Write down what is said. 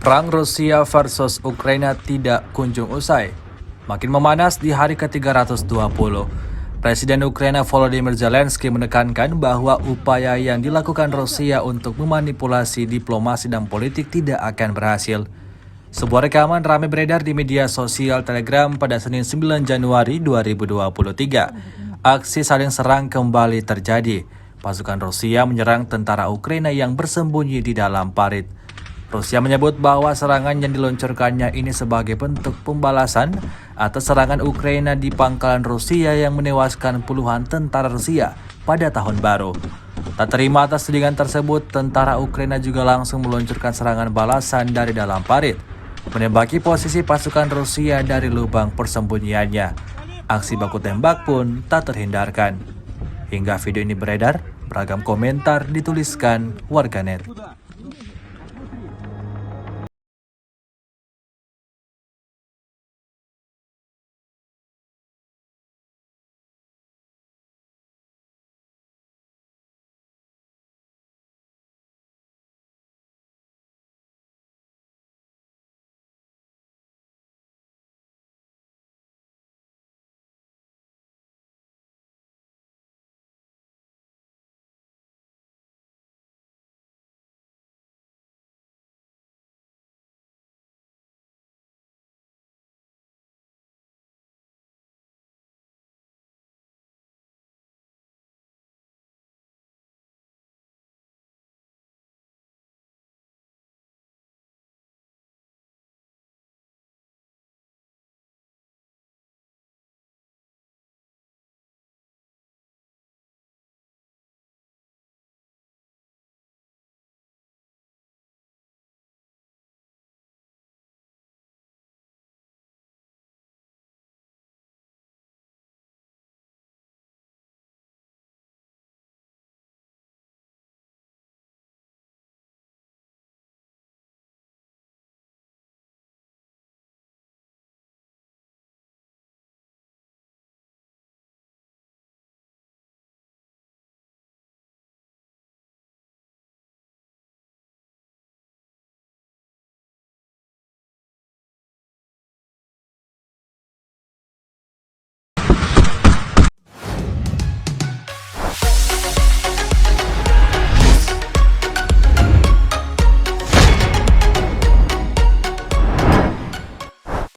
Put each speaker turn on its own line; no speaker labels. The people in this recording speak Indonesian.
Perang Rusia versus Ukraina tidak kunjung usai. Makin memanas di hari ke-320. Presiden Ukraina Volodymyr Zelensky menekankan bahwa upaya yang dilakukan Rusia untuk memanipulasi diplomasi dan politik tidak akan berhasil. Sebuah rekaman ramai beredar di media sosial Telegram pada Senin 9 Januari 2023. Aksi saling serang kembali terjadi. Pasukan Rusia menyerang tentara Ukraina yang bersembunyi di dalam Parit. Rusia menyebut bahwa serangan yang diluncurkannya ini sebagai bentuk pembalasan atas serangan Ukraina di pangkalan Rusia yang menewaskan puluhan tentara Rusia pada Tahun Baru. Tak terima atas tudingan tersebut, tentara Ukraina juga langsung meluncurkan serangan balasan dari dalam Parit, menembaki posisi pasukan Rusia dari lubang persembunyiannya. Aksi baku tembak pun tak terhindarkan. Hingga video ini beredar, beragam komentar dituliskan warganet.